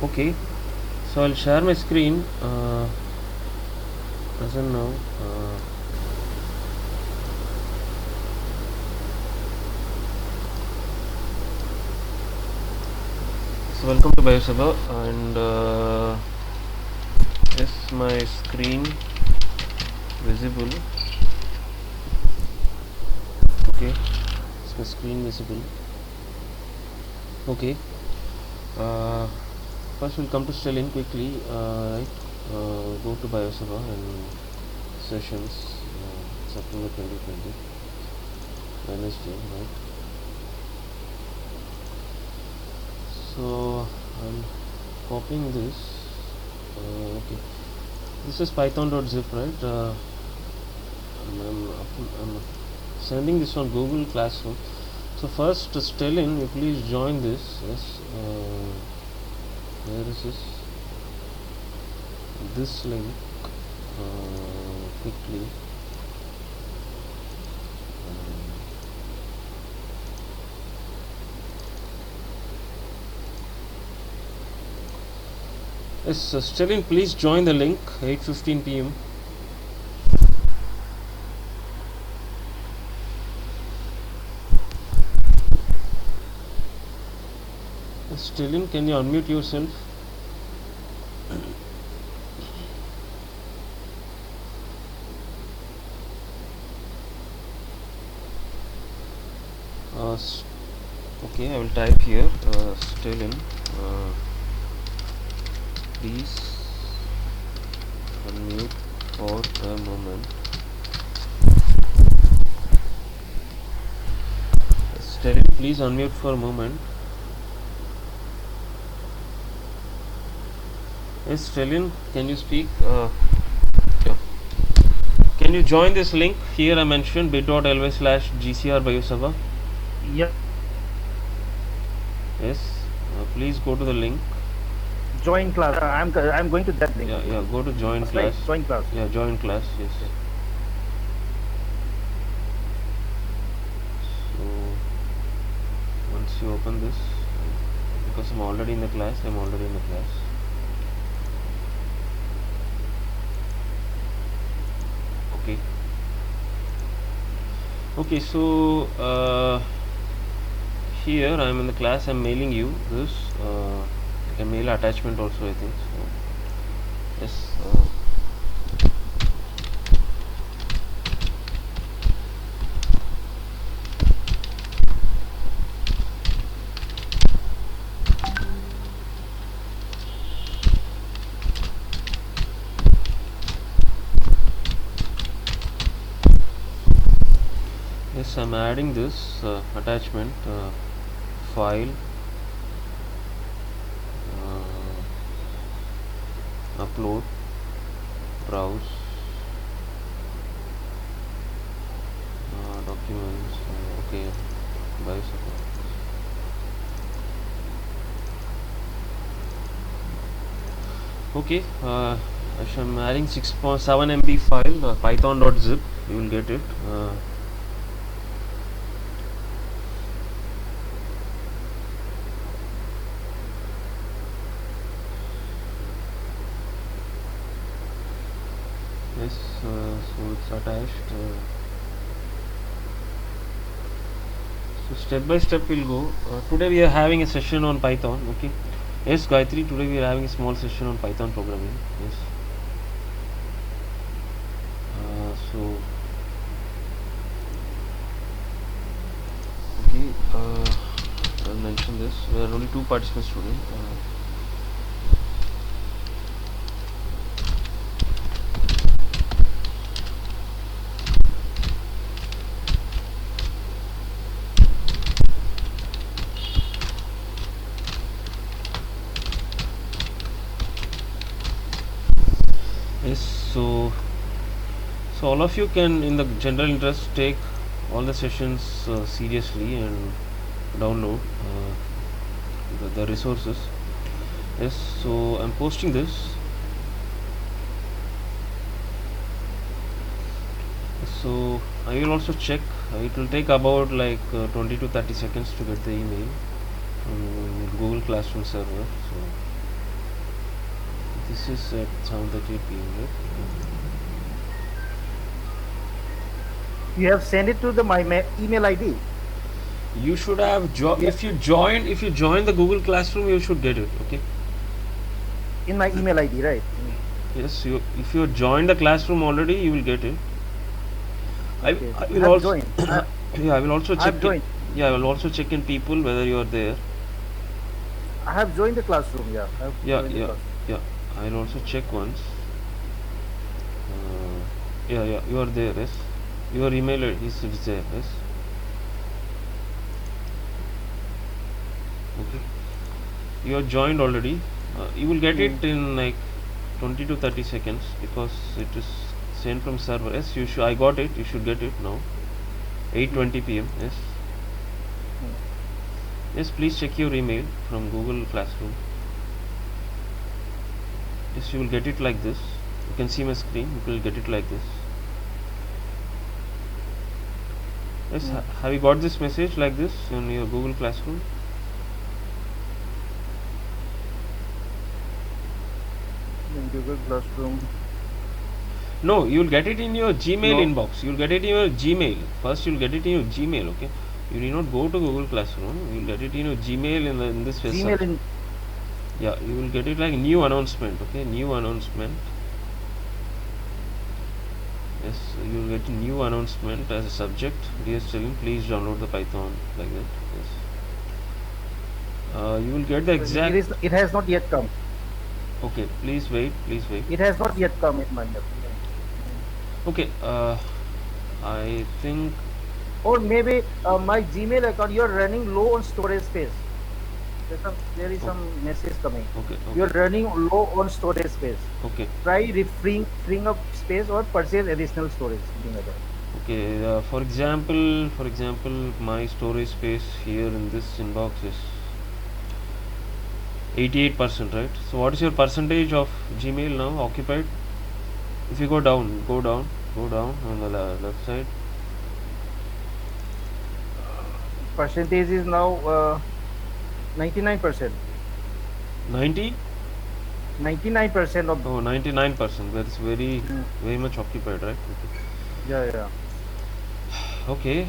Okay, so I'll share my screen as in now. So welcome to Biosaba, and is my screen visible? Okay, is my screen visible? Okay. uh, First we'll come to Stellin quickly, right? Go to Biosaba and sessions, September 2020, Wednesday, right? So I'm copying this. Okay, this is python.zip, right? I'm sending this on Google Classroom. So first, Stellin, you please join this. Yes. Where is this? This link. Quickly. Yes, Stellin, please join the link. 8:15 p.m. Stellin, can you unmute yourself? Okay, I will type here. Stellin, please unmute for a moment. Stellin, please unmute for a moment. Yes, Stellin, can you speak? Yeah. Can you join this link? Here I mentioned bit.ly/GCR Biosava. Yeah. Yes, please go to the link. Join class. I'm going to that link. Yeah, go to join class. Right. Join class. Yeah, join class. Yes. So once you open this, because I'm already in the class, Okay. Okay, so here I'm in the class. I'm mailing you this. I can mail attachment also, I think. So yes. Yes, I'm adding this attachment file, upload, browse, documents. Okay, Biosava. Okay, I'm adding 6.7 MB file, python.zip. You will get it. Yes, so it's attached. So step by step we'll go. Today we are having a session on Python. Okay. Yes, Gayatri. Today we are having a small session on Python programming. Yes. So okay. I'll mention this. There are only 2 participants today. Yes. So all of you can, in the general interest, take all the sessions seriously and download the resources. Yes, so I'm posting this. So I will also check. It will take about like 20 to 30 seconds to get the email from Google Classroom server. So This is at 7:38 p.m. right? You have sent it to the my email ID. You should have if you join the Google Classroom, you should get it. Okay. In my email ID, right? Yes, if you joined the classroom already, you will get it. Okay. I will I've also joined. yeah, I will also check. I've joined. Yeah, I will also check in people whether you are there. I have joined the classroom. Yeah. Yeah. I will also check once. Yeah, you are there. Yes, your email is there. Yes. Okay. You are joined already. You will get it in like 20 to 30 seconds because it is sent from server. Yes, you should. I got it. You should get it now. 8:20 p.m. Yes. Yes, please check your email from Google Classroom. Yes, you will get it like this. You can see my screen. You will get it like this. Yes, have you got this message like this in your Google Classroom? In Google Classroom. No, you will get it in your Gmail inbox. You will get it in your Gmail. First, you will get it in your Gmail. Okay. You need not go to Google Classroom. You will get it in your Gmail in this phase. Gmail yeah, you will get it like new announcement. Okay, new announcement. Yes, you will get a new announcement as a subject. Dear student, please download the Python like that. Yes. You will get the exact. It has not yet come. Okay, please wait. It has not yet come in my mail. Okay. I think. Or maybe my Gmail account. You are running low on storage space. There is some message coming. Okay. You are running low on storage space. Okay. Try freeing up space or purchase additional storage. Something like that. Okay. For example, my storage space here in this inbox is 88%, right? So what is your percentage of Gmail now occupied? If you go down on the left side. Percentage is now 99%. 90? 99% of. Oh, 99%. That's very much occupied, right? Okay. Yeah. Okay.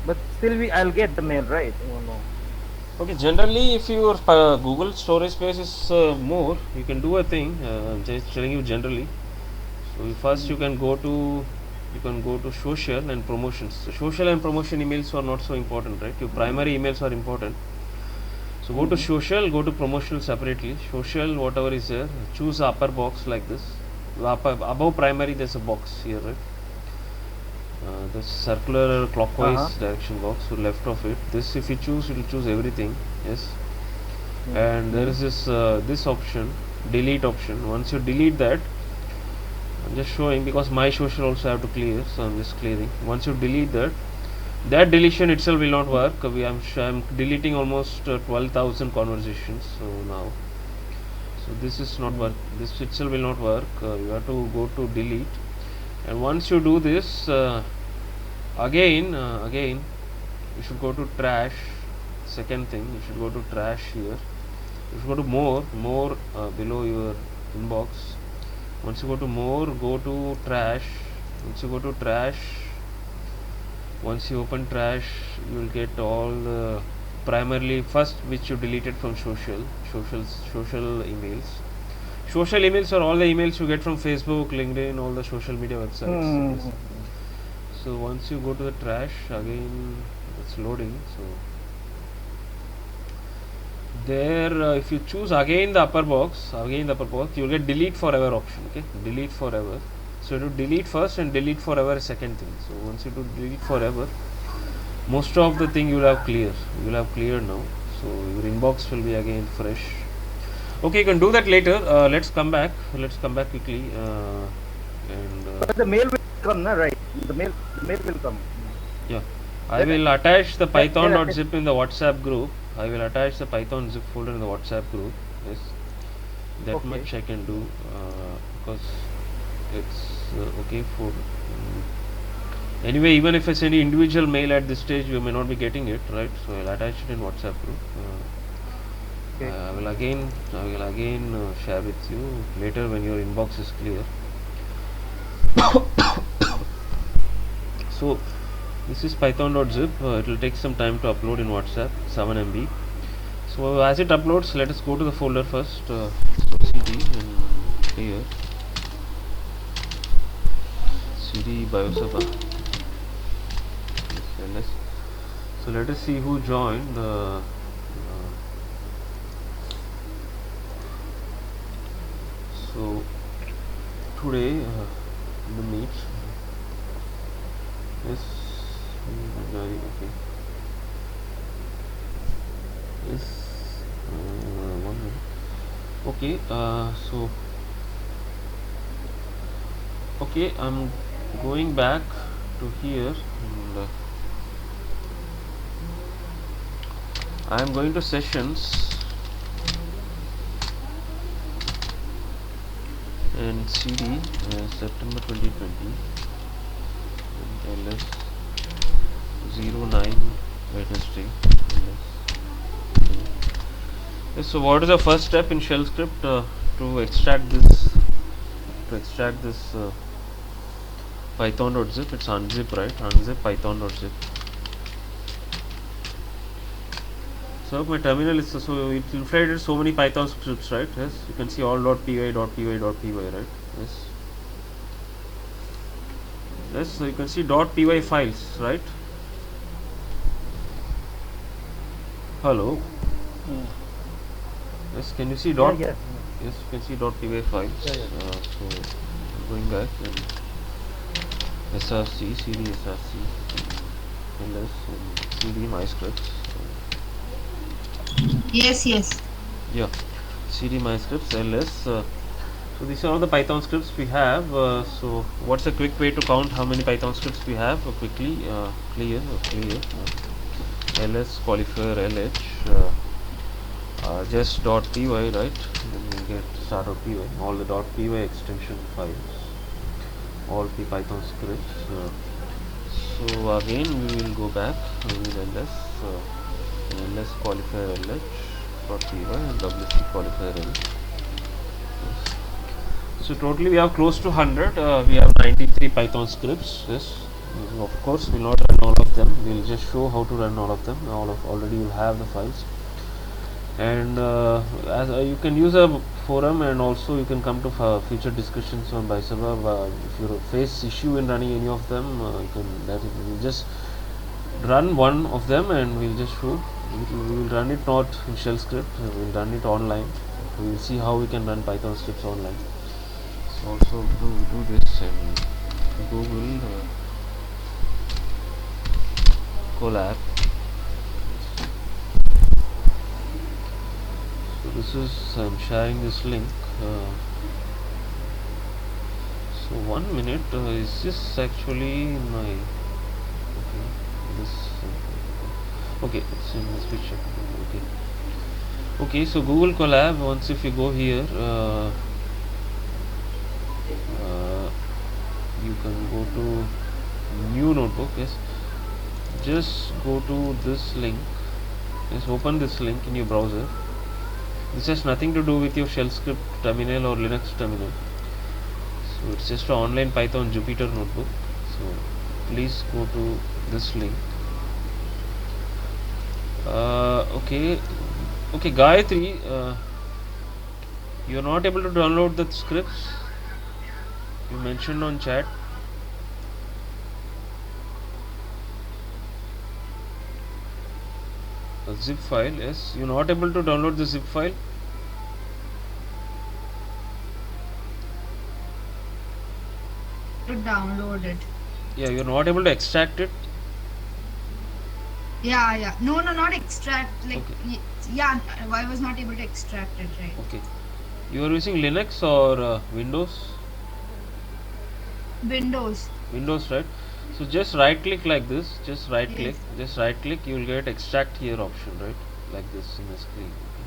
But still, I'll get the mail, right? Oh, no. Okay, generally if your Google storage space is more, you can do a thing. I'm just telling you generally. So first you can go to social and promotions. So social and promotion emails are not so important, right? Your primary emails are important. So go to social, go to promotional separately. Social, whatever is there, choose the upper box like this. Above primary there's a box here, right? The circular clockwise direction box, so left of it. This, if you choose, it will choose everything. Yes. And there is this option, delete option. Once you delete that, I'm just showing because my social also have to clear, so I'm just clearing. Once you delete that deletion itself will not work. I'm deleting almost 12,000 conversations. So this is not work. This itself will not work. You have to go to delete. And once you do this, again you should go to trash. Second thing, you should go to trash here. You should go to more below your inbox. Once you go to more, go to trash. Once you open trash, you will get all the primarily first which you deleted from social emails. Social emails are all the emails you get from Facebook, LinkedIn, all the social media websites. So once you go to the trash, again it's loading. So there, if you choose again the upper box, you will get delete forever option. Okay, delete forever. So you do delete first and delete forever second thing. So once you do delete forever, most of the thing you will have clear. You will have cleared now. So your inbox will be again fresh. Okay, you can do that later. Let's come back quickly. But the mail will come, na, right? The mail will come. Yeah, I will attach the python.zip in the WhatsApp group. I will attach the Python zip folder in the WhatsApp group. Yes, that much I can do because it's okay for. Anyway, even if I send you individual mail at this stage, you may not be getting it, right? So I'll attach it in WhatsApp group. Okay. I will again share with you later when your inbox is clear. So this is python.zip. It will take some time to upload in WhatsApp, 7 MB. So as it uploads, let us go to the folder first. So cd and here cd biosaba. So let us see who joined. So today in the meet. Yes. Okay. Yes. 1 minute. Okay. So. Okay, I'm going back to here and I am going to sessions and cd September 2020 and ls 09 Wednesday. Yes, so what is the first step in shell script to extract this python.zip? It's unzip, right? Unzip python.zip. So my terminal is so it inflated so many Python scripts, right? Yes, you can see all .py, right? Yes. Yes, so you can see .py files, right? Hello. Yes, can you see dot? Yeah. Yes, you can see .py files. Yeah. So going back and src, cd src, ls, and cd my scripts. Yes. Yeah, cd my scripts, ls. So these are all the Python scripts we have. So what's a quick way to count how many Python scripts we have? Quickly, clear, ls qualifier lh. Just .py, right? Then we get start.py, all the .py extension files, all the Python scripts. So again we will go back, we will ls qualifier lh.py and wc qualifier lh. So totally we have close to 100. We have 93 Python scripts. Yes, of course we'll not run all of them. We'll just show how to run all of them. Already you have the files. And as you can use a forum, and also you can come to future discussions on Biosaba. If you face issue in running any of them, you can we'll just run one of them and we'll just show. We will run it not in shell script. We'll run it online. We will see how we can run Python scripts online. So also do this and Google Colab. So this is I'm sharing this link. So 1 minute. Is this actually my okay? It's in this picture. Okay. So Google Colab. Once if you go here, you can go to new notebook. Yes, just go to this link. Just open this link in your browser. This has nothing to do with your shell script terminal or Linux terminal. So it's just an online Python Jupyter notebook. So please go to this link. Okay, Gayatri, you're not able to download the scripts you mentioned on chat. A zip file, yes, you're not able to download the zip file. To download it. Yeah, you're not able to extract it. Yeah. No, not extract. Like, okay. Yeah, I was not able to extract it, right? Okay. You are using Linux or Windows? Windows. Windows, right? So just right click like this. Just right Yes. click. You will get extract here option, right? Like this in the screen. Okay.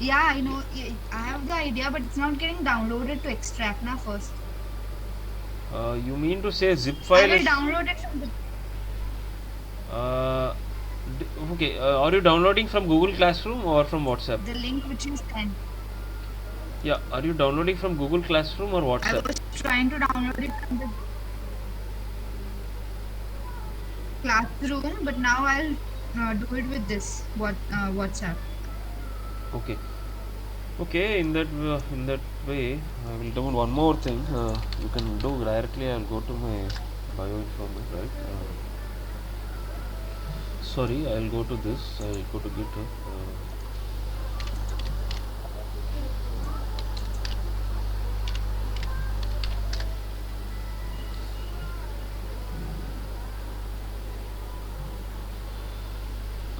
Yeah, I know. I have the idea, but it's not getting downloaded to extract now first. You mean to say zip I file will is download it from the. Okay, are you downloading from Google Classroom or from WhatsApp? The link which you sent. Yeah, are you downloading from Google Classroom or I WhatsApp? was trying to download it from the classroom, but now I'll do it with this WhatsApp. Okay. Okay, in that way, I will do one more thing. You can do directly. I'll go to my bioinformatics, right? Sorry, I'll go to this. I'll go to GitHub.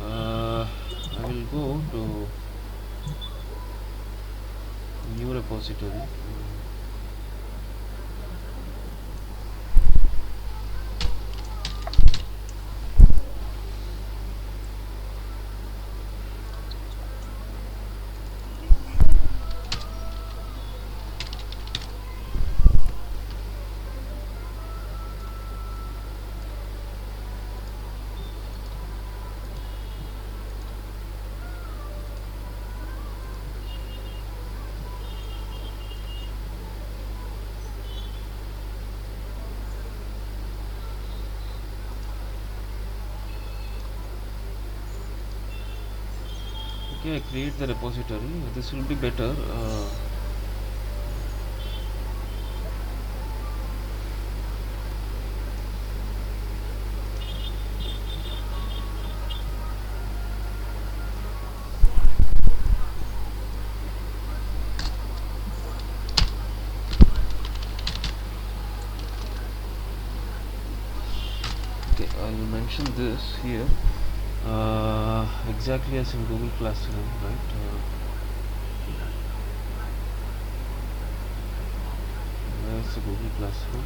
I will go to new repository. Okay, I create the repository. This will be better. Okay, I'll mention this here. Exactly as in Google Classroom, right? Where's the Google Classroom?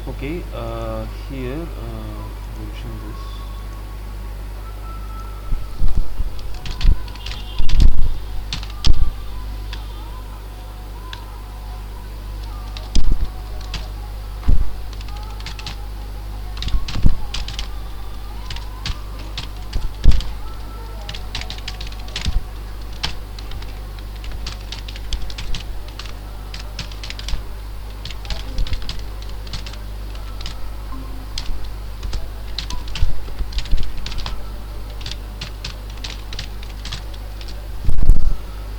Okay, here mention this.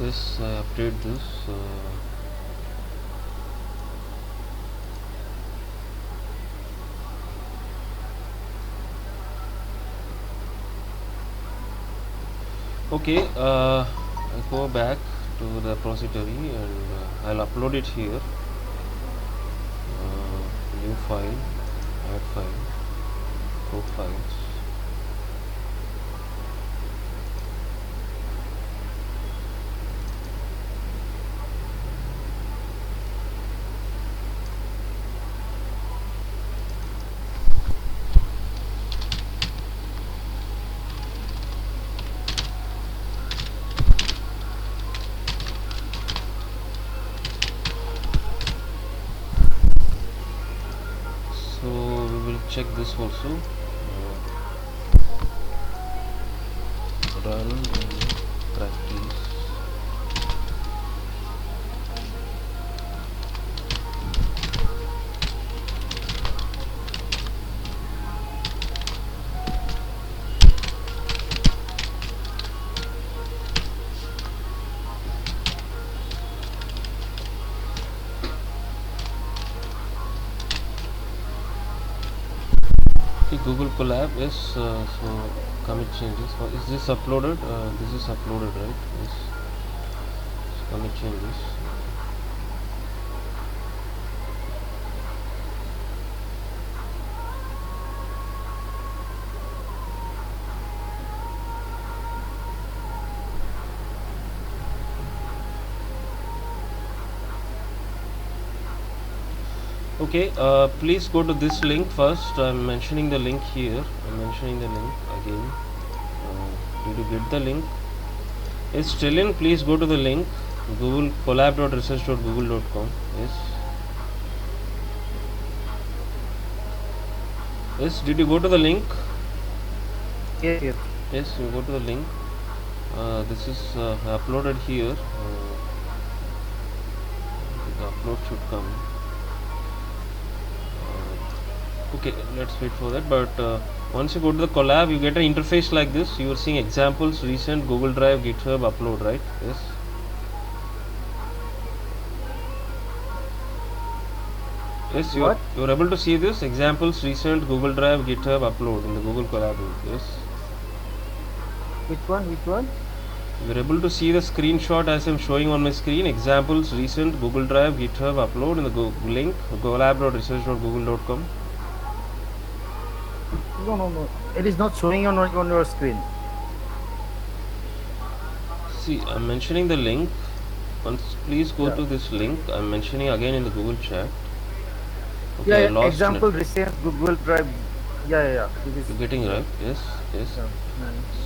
This I update this. Okay, I go back to the repository and I'll upload it here. New file, add file, go files. So we will check this also. Run and practice. Okay, Google Colab is so commit changes. Is this uploaded? This is uploaded, right? Yes. So commit changes. Okay, please go to this link first. I'm mentioning the link here. I'm mentioning the link again. Did you get the link? It's still in. Please go to the link Google collab.research.google.com. Yes. Yes. Did you go to the link? Yes, yes. Yes. You go to the link. This is uploaded here. The upload should come. Okay, let's wait for that. But once you go to the collab, you get an interface like this. You are seeing examples, recent, Google Drive, GitHub, upload, right? Yes. Yes, you're able to see this examples, recent, Google Drive, GitHub, upload in the Google Collab. Yes. Which one? Which one? You're able to see the screenshot as I'm showing on my screen. Examples, recent, Google Drive, GitHub, upload in the link collab.research.google.com. No, no, no. It is not showing on your screen. See, I'm mentioning the link. Once, please go to this link. I'm mentioning again in the Google chat. Okay, yeah, example recent Google Drive. Yeah. You're getting right. Yes. Yeah.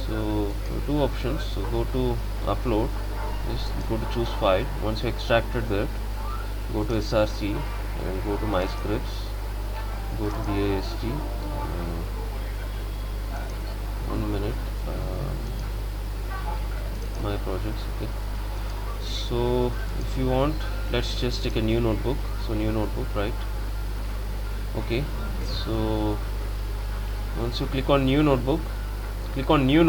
So two options. So go to upload. Yes. Go to choose file. Once you extracted that, go to src and go to my scripts. Go to the AST. 1 minute. My projects. Okay. So if you want, let's just take a new notebook. So new notebook, right? Okay. So once you click on new notebook, okay. Click on new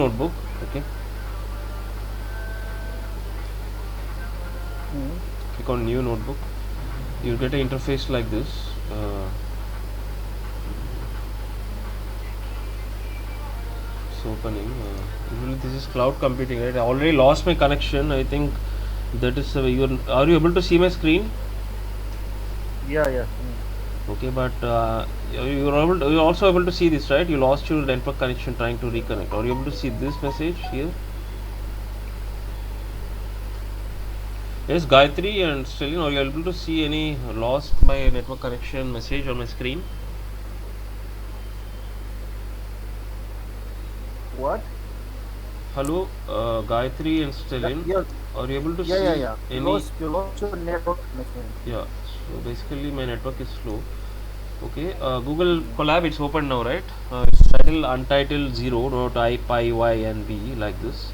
notebook, you'll get an interface like this. It's opening. Usually this is cloud computing, right? I already lost my connection. I think that is are you able to see my screen? Yeah. Okay, but you're also able to see this, right? You lost your network connection trying to reconnect. Are you able to see this message here? Yes, Gayatri and Stellin, are you able to see any lost my network connection message on my screen? What? Hello, Gayatri and Stellin. Yeah. Are you able to see any? You lost your network connection. Yeah. So basically, my network is slow. Okay, Google Collab, it's open now, right? It's title untitled 0 dot I pi y and b like this.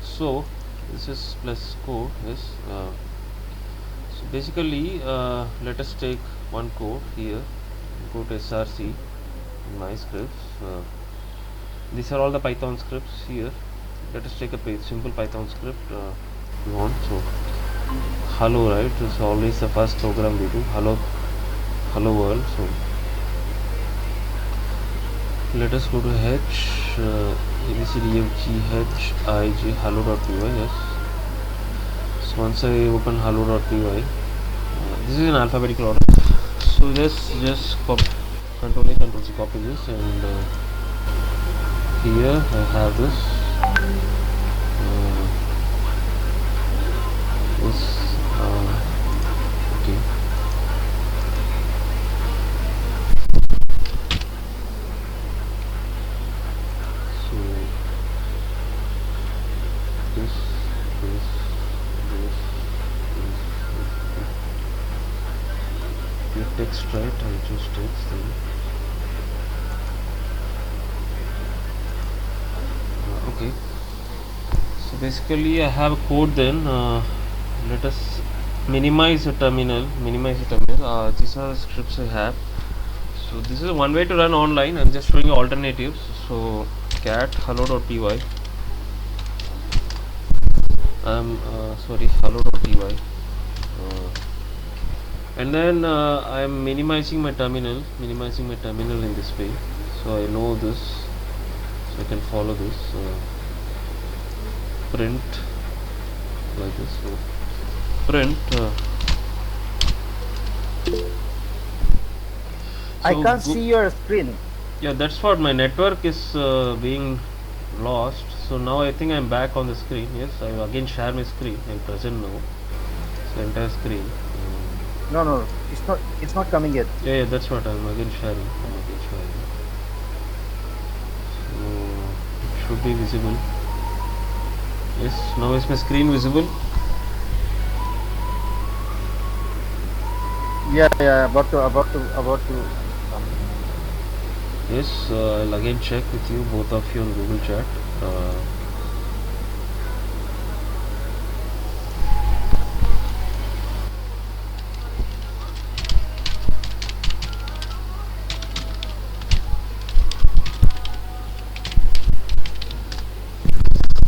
So this is plus code. Yes. So basically, let us take one code here. Go to src in my scripts. These are all the Python scripts here. Let us take a simple Python script. We want so hello, right? It's always the first program we do. Hello world. So let us go to h abcdfg h hello.py. Yes. So once I open hello.py, this is in alphabetical order. So just copy, Control A, Control C, copy this, and here I have this. Okay. So this your text, right? I choose text then. Okay. So basically I have a code then. Let us minimize the terminal. These are the scripts I have. So this is one way to run online. I'm just showing you alternatives. So cat hello.py. Hello.py. And then I'm minimizing my terminal in this way. So I know this. So I can follow this. Print like this. So print. I can't see your screen. Yeah, that's what my network is being lost. So now I think I'm back on the screen. Yes, I will again share my screen. I'm present now. So entire screen. No, no, it's not coming yet. Yeah, yeah, that's what I'm again sharing. So it should be visible. Yes, now is my screen visible? Yeah, yeah, about to. Yes, I'll again check with you, both of you, on Google Chat.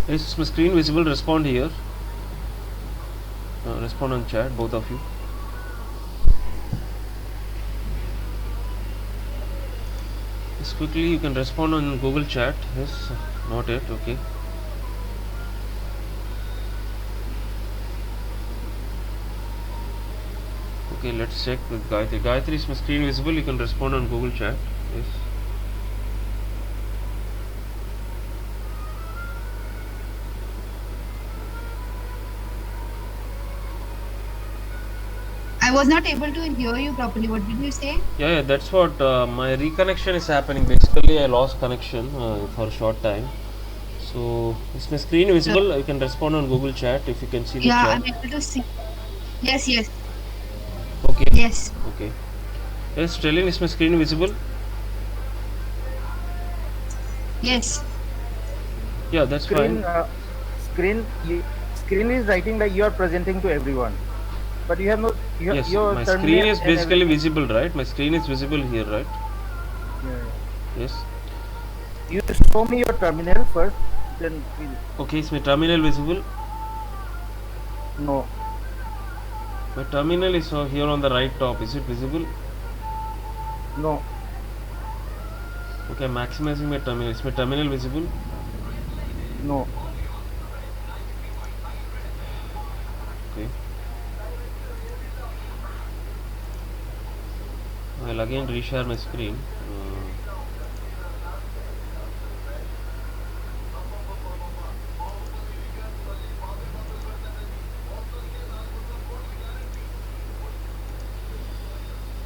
Is my screen visible? Respond here. Respond on chat, both of you. Yes, quickly you can respond on Google Chat. Yes, not yet. Okay. Okay, let's check with Gayatri. Gayatri, is my screen visible? You can respond on Google Chat. Yes. I was not able to hear you properly. What did you say? Yeah, that's what my reconnection is happening. Basically, I lost connection for a short time. So, is my screen visible? You can respond on Google Chat if you can see the Yeah, chat. I'm able to see. Yes, yes, Okay. yes, Okay. Yes, Stellin, is my screen visible? yes. Yeah, that's fine. Screen, screen is writing like you are presenting to everyone, but you have no Yes, your my screen terminal is and basically everything. visible, right? My screen is visible here, right? Yeah. Yes. You show me your terminal first, then we'll. Okay, is my terminal visible? No, My terminal is here on the right top. Is it visible? no, Okay, I'm maximizing my terminal. Is my terminal visible? no. Okay. I'll again reshare my screen.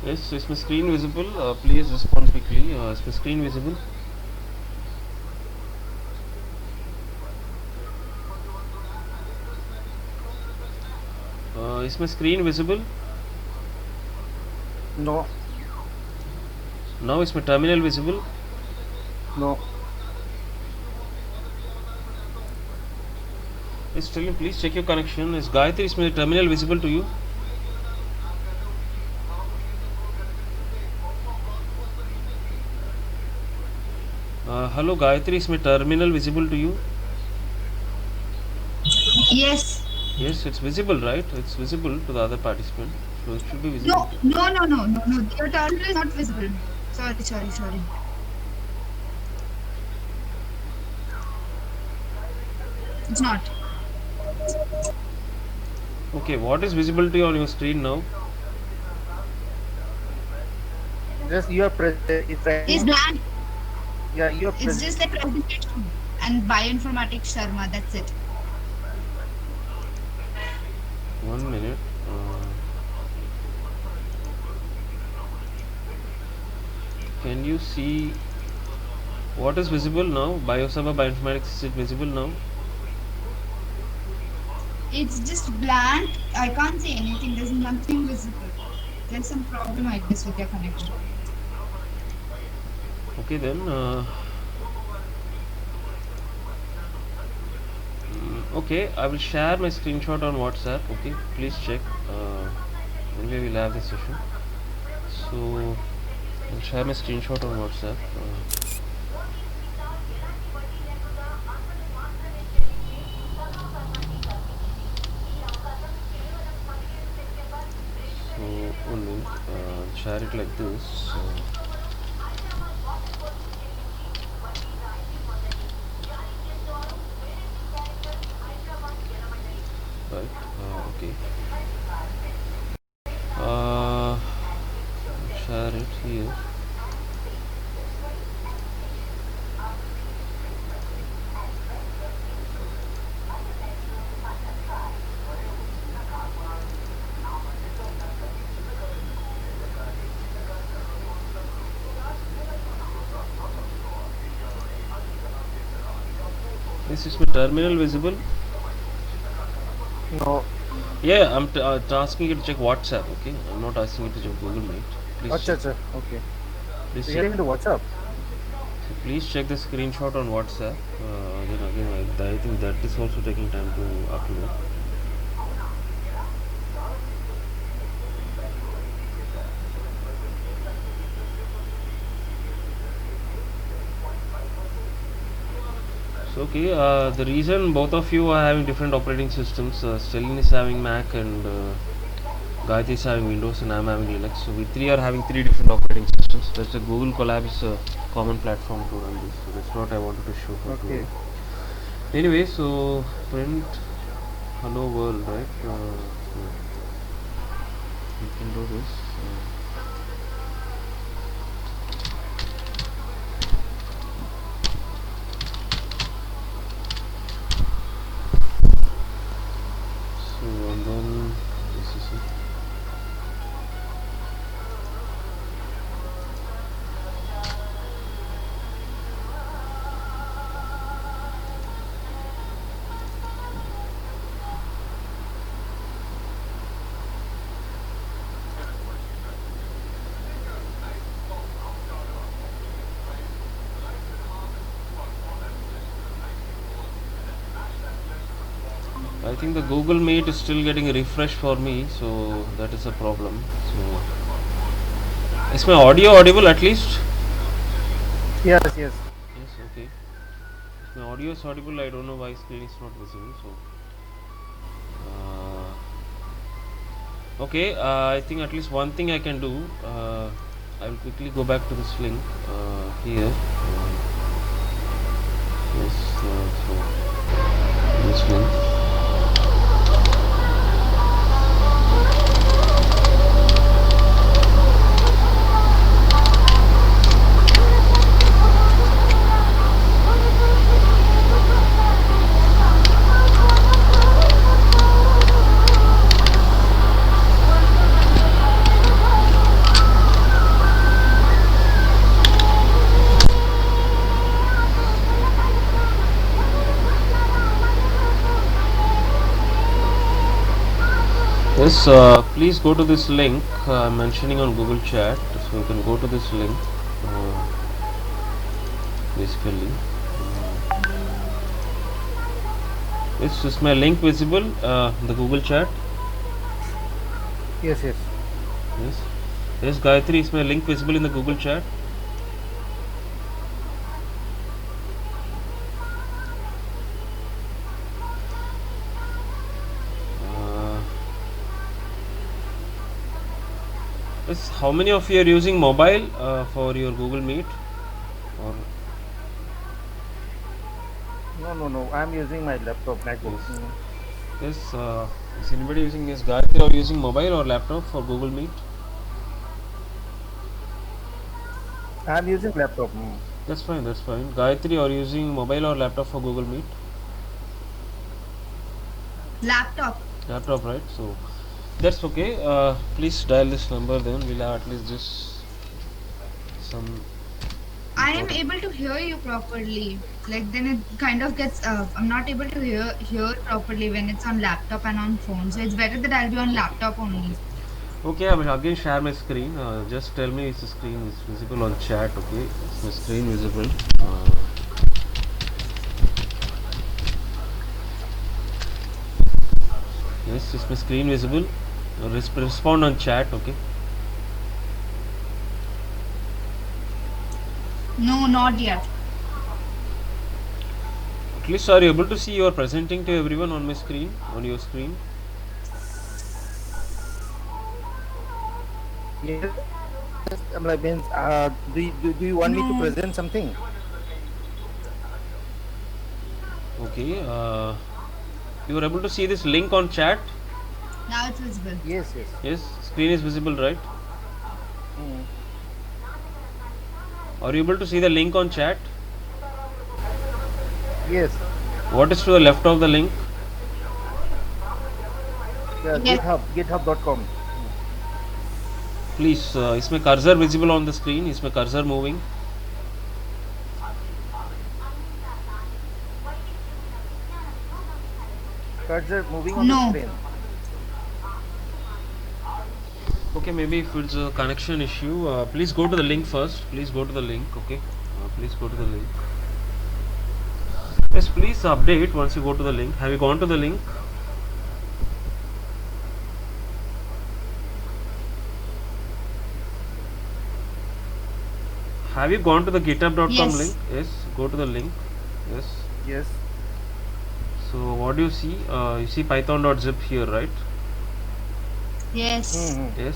Yes, is my screen visible? Please respond quickly. Is my screen visible? Is my screen visible? No, Now is my terminal visible? no. Yes, tell me, please check your connection. Is Gayatri, is my terminal visible to you? Hello, Gayatri, is my terminal visible to you? Yes. Yes, it's visible, right? It's visible to the other participant. So it should be visible. No, no, no, no, no, no. Your terminal is not visible. Sorry, sorry, sorry. It's not. Okay, what is visible to you on your screen now? Just you are it's It's writing. blank. Yeah, you are It's just like presentation and bioinformatics Sharma. That's it. 1 minute. Can you see what is visible now? Biosaba bioinformatics, is it visible now? It's just blank. I can't see anything. There's nothing visible. There's some problem, I guess, with your connection. Okay, then. Okay, I will share my screenshot on WhatsApp. Okay, please check. Anyway, we'll have this session. So, I'll share my screenshot on WhatsApp. So, 1 minute. Share it like this. Right. Okay. Share it here. Is this my terminal visible? No. Yeah, I'm asking you to check WhatsApp. Okay, I'm not asking you to check Google Meet. Please Acha, check. acha. Okay. Please So check. you're into WhatsApp. So please check the screenshot on WhatsApp. Then again, I think that is also taking time to upload. So okay, the reason both of you are having different operating systems, Stellin is having Mac and Gayatri is having Windows and I'm having Linux. So we three are having three different operating systems. That's a Google Colab is a common platform to run this. So that's what I wanted to show for Okay. today. Anyway, so print hello world, right? So we can do this. So and then this is it. I think the Google Meet is still getting a refresh for me, so that is a problem. So is my audio audible at least? Yes, yes. Yes, okay. If my audio is audible, I don't know why screen is not visible. So okay, I think at least one thing I can do. I will quickly go back to this link here. Yes, so this link. Yes, please go to this link I'm mentioning on Google Chat. So you can go to this link. Basically, is my link visible? The Google Chat. Yes, yes. Yes. Yes, Gayatri, is my link visible in the Google Chat? Yes, how many of you are using mobile for your Google Meet? Or No, no, no. I'm using my laptop, MacBook. yes, is anybody using Gayatri or using mobile or laptop for Google Meet? I'm using laptop. That's fine. That's fine. Gayatri, are you using mobile or laptop for Google Meet? Laptop. Laptop, right? So that's okay. Please dial this number. Then we'll have at least this some. I am able to hear you properly. Like then it kind of gets. I'm not able to hear properly when it's on laptop and on phone. So it's better that I'll be on laptop only. Okay, I will again share my screen. Just tell me if the screen is visible on chat. Okay, is my screen visible? Yes, is my screen visible? Respond on chat. Okay. No, not yet. At least are you able to see you are presenting to everyone on my screen, on your screen? Yes. Like means, do you want me to No. present something? Okay. You are able to see this link on chat? Now it's visible. Yes, yes. Yes, screen is visible, right? Are you able to see the link on chat? Yes. What is to the left of the link? The Yes. GitHub.com. Please, is my cursor visible on the screen? Is my cursor moving? cursor moving on the No. screen? Okay, maybe if it's a connection issue, please go to the link first. Please go to the link. Okay, please go to the link. Yes, please update once you go to the link. Have you gone to the link? Have you gone to the github.com Yes. link? Yes, go to the link. Yes. Yes. So what do you see? You see python.zip here, right? Yes. Mm-hmm. Yes.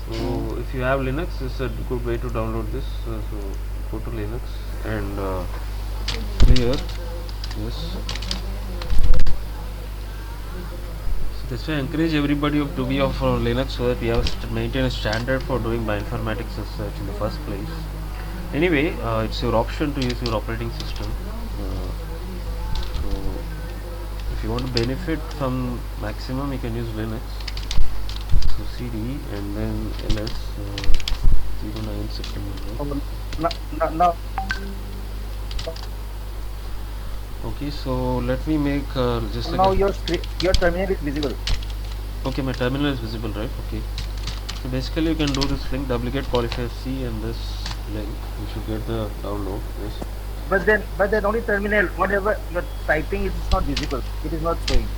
So if you have Linux, it's a good way to download this. So go to Linux and clear. Yes. So that's why I encourage everybody to be of Linux, so that we have maintain a standard for doing bioinformatics as such in the first place. Anyway, it's your option to use your operating system. So if you want to benefit from maximum, you can use Linux. So CD and then ls 09 September. Right? Now, Okay, so let me make just like now a, your terminal is visible. okay, my terminal is visible, right? Okay, so basically you can do this link duplicate qualifier C and this link. You should get the download. Yes. But then only terminal, whatever you're typing, it is not visible. It is not showing.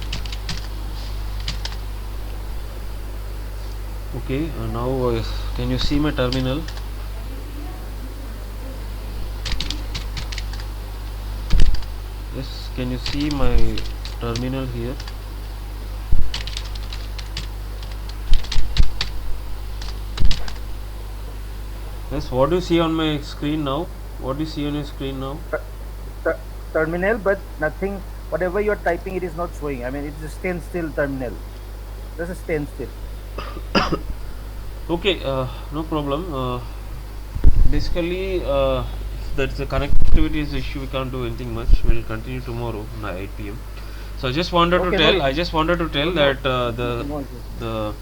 Okay, now can you see my terminal? Yes, can you see my terminal here? Yes, what do you see on my screen now? What do you see on your screen now? Terminal, but nothing. Whatever you're typing, it is not showing. I mean, it's a standstill terminal. Just a standstill. Okay, no problem. Basically, if that's the connectivity is issue, we can't do anything much. We'll continue tomorrow at 8 p.m. So I just wanted Okay, to no tell. issues. I just wanted to tell No, that no issues. the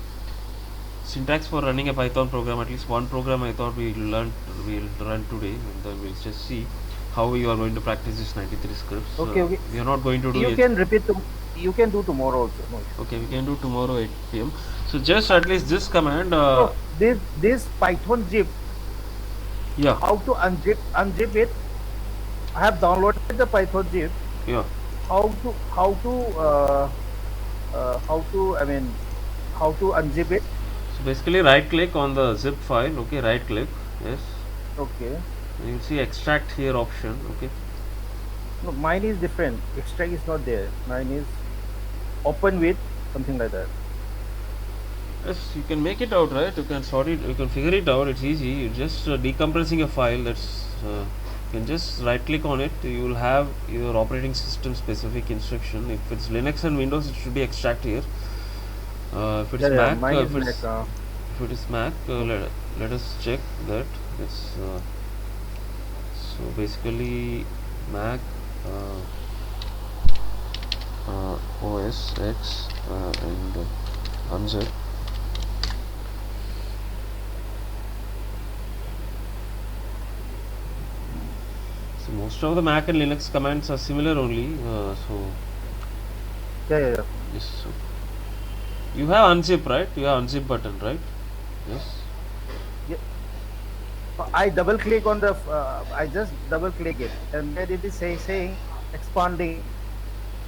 syntax for running a Python program, at least one program, I thought we'll run today, and then we'll just see how you are going to practice this 93 scripts. Okay. We are not going to do You it. can repeat. You can do tomorrow also. No issues. Okay, we can do tomorrow 8 p.m. So just at least this command. So this Python zip, Yeah. how to unzip it? I have downloaded the Python zip. Yeah. How to unzip it? So basically, right click on the zip file. Okay, right click. Yes. Okay. And you'll see extract here option. Okay. No, mine is different. Extract is not there. Mine is open with something like that. Yes, you can make it out, right? You can sort it. You can figure it out. It's easy. You're just decompressing a file. That's you can just right click on it. You will have your operating system specific instruction. If it's Linux and Windows, it should be extract here. If it's Mac, Mine is if it's Mac. if it is Mac, let us check that. It's so basically Mac OS X and unzip. So most of the Mac and Linux commands are similar only. So Yeah. yes, so you have unzip, right? You have unzip button, right? Yes. I double click on the. I just double click it, and then it is saying expanding.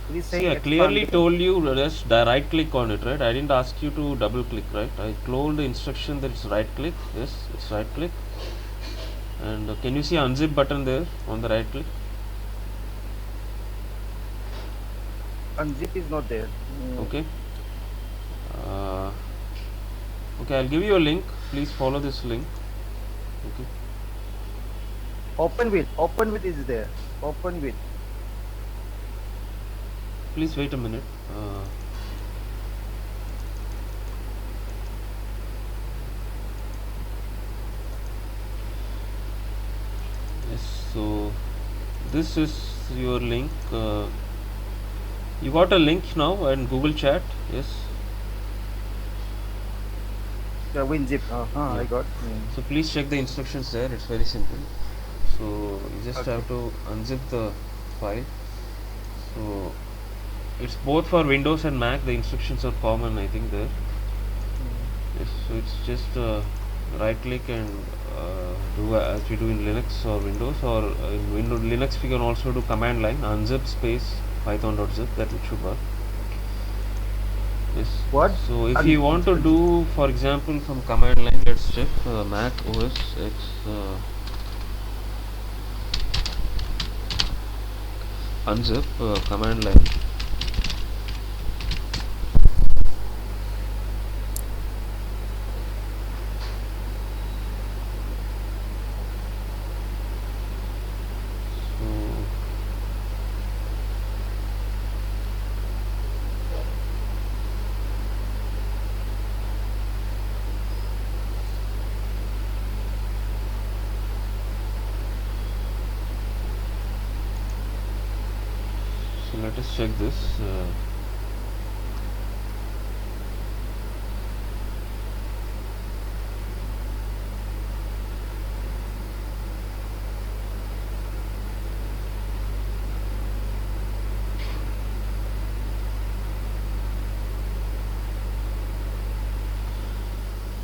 It is saying See, I clearly expanding. told you just right click on it, right? I didn't ask you to double click, right? I told the instruction that it's right click. Yes, it's right click. And can you see unzip button there on the right click? Unzip is not there. Okay. Okay, I'll give you a link. Please follow this link. Okay. Open with is there. Open with. Please wait a minute. Yes, so this is your link. You got a link now in Google Chat. Yes. WinZip. I got. So please check the instructions there. It's very simple. So you just have to unzip the file. So it's both for Windows and Mac. The instructions are common, I think there. Yes, so it's just right click and do as we do in Linux or Windows, or in Windows Linux we can also do command line unzip space python.zip, that it should work. Yes. What? So if you want to do, for example, from command line, let's check Mac OS X unzip command line. So let us check this.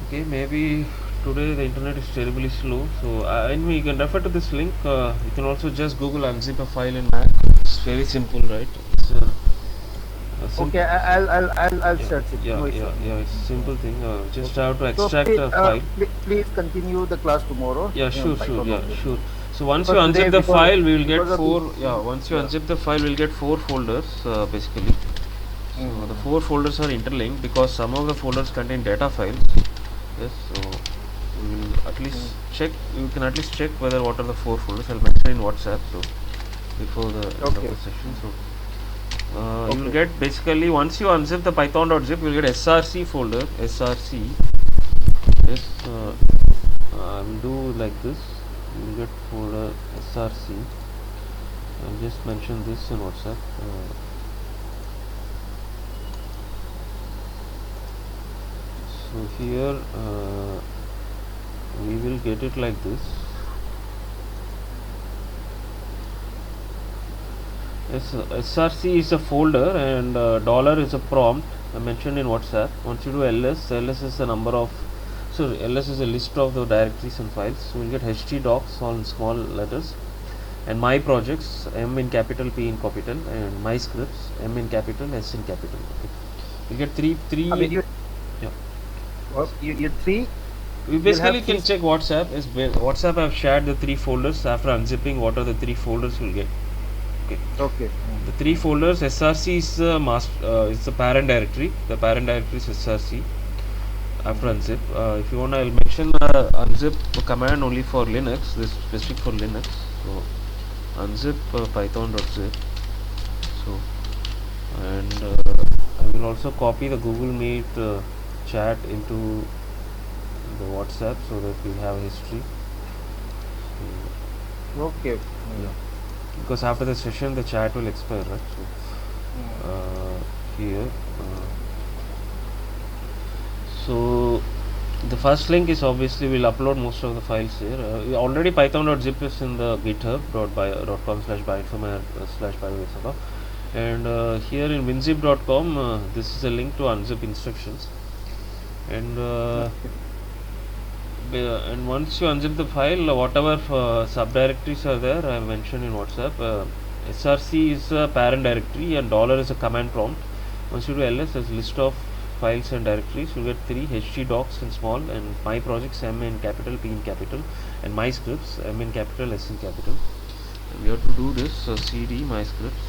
Okay, maybe today the internet is terribly slow, so anyway, you can refer to this link. You can also just Google unzip a file in Mac. It's very simple, right? It's Okay, I'll search it. No issue. it's a simple thing. Just have to So extract a file. please continue the class tomorrow. Yeah, sure, Python yeah, only. sure. So once you Because today, unzip the because- file, we will get because of four. the- Yeah, once you unzip the file, we'll get four folders basically. So the four folders are interlinked because some of the folders contain data files. Yes, so we will at least check. You can at least check whether what are the four folders. I'll mention in WhatsApp. So before the end of Okay. the session, so you will get basically once you unzip the python.zip, you will get src folder. Src. Yes, I'll do like this. You will get folder src. I'll just mention this in WhatsApp. So here we will get it like this. Yes, src is a folder and dollar is a prompt. I mentioned in WhatsApp. Once you do ls is the number of, so ls is a list of the directories and files. So we'll get htdocs all in small letters, and my projects m in capital, p in capital, and my scripts m in capital, s in capital. Okay. You get three. I mean, you three. We basically have can three- check WhatsApp. WhatsApp have shared the three folders. After unzipping, what are the three folders you'll get? Okay. The three folders. src is the is the parent directory. The parent directory is src. After unzip, if you want, I'll mention unzip command only for Linux. This is specific for Linux. So unzip python.zip. So and I will also copy the Google Meet chat into the WhatsApp so that we have history. Okay. Because after the session the chat will expire, right? So here so the first link is obviously we'll upload most of the files here. Already python.zip is in the github.com/bioinformatics/bio, and here in winzip.com this is a link to unzip instructions, and and once you unzip the file, whatever subdirectories are there, I mentioned in WhatsApp. src is a parent directory and dollar is a command prompt. Once you do ls, there's a list of files and directories. You get three htdocs in small, and my projects m in capital, p in capital, and my scripts m in capital, s in capital. And we have to do this cd my scripts,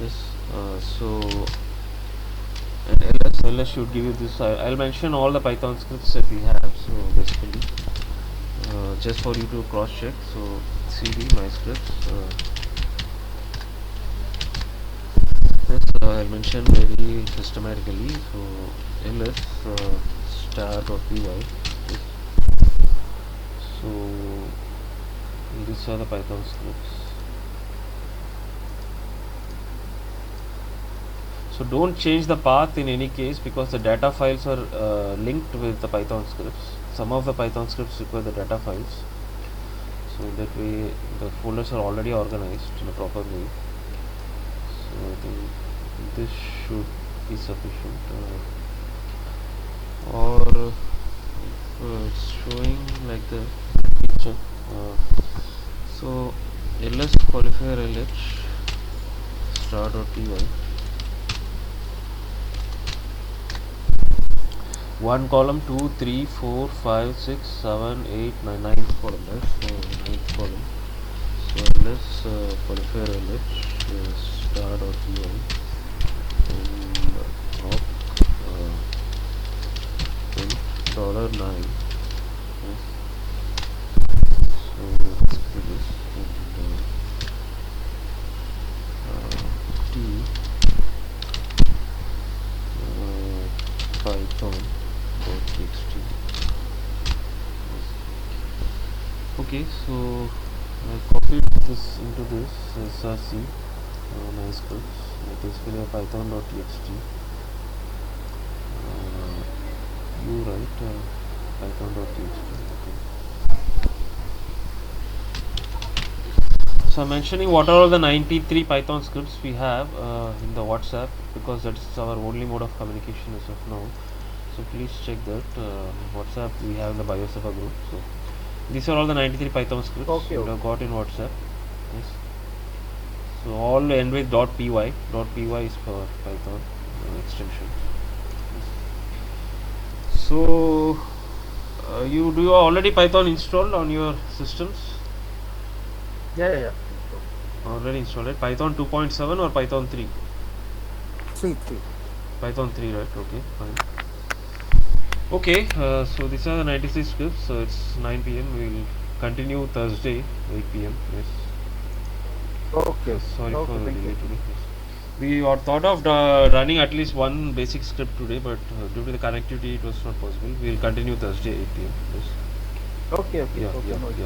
yes. So and ls should give you this. I'll mention all the Python scripts that we have. So basically, just for you to cross check. So cd my scripts. I'll mention very systematically. So ls star.py. So these are the Python scripts. So don't change the path in any case because the data files are linked with the Python scripts. Some of the Python scripts require the data files. So in that way the folders are already organized in a proper way. So I think this should be sufficient. Or it's showing like the picture. So ls qualifier lh star.py, one column, 2, 3, 4, 5, 6, 7, 8, 9, ninth column, right? So ninth column. So ls qualifier lh star.py and op $9. Yes. So let's do this and t python.txt. Okay, so I copied this into this src my scripts. It is for python.txt. You write python.txt. Okay. So I'm mentioning what are all the 93 Python scripts we have in the WhatsApp, because that's our only mode of communication as of now. So please check that WhatsApp we have in the BIOS of a group. So these are all the 93 Python scripts Okay, we have got in WhatsApp. Yes. So all end with .py. .py is for Python extension. So you already Python installed on your systems? Yeah. Already installed it. Python 2.7 or Python 3? 3. Python 3, right? Okay, fine. Okay, so these are the 96 scripts. So it's 9 p.m. We will continue Thursday 8 p.m. Yes. Okay. Sorry Okay, for the thank delay you. today. Yes. We are thought of running at least one basic script today, but due to the connectivity, it was not possible. We will continue Thursday 8 p.m. Yes. Okay. Yeah. No Yeah.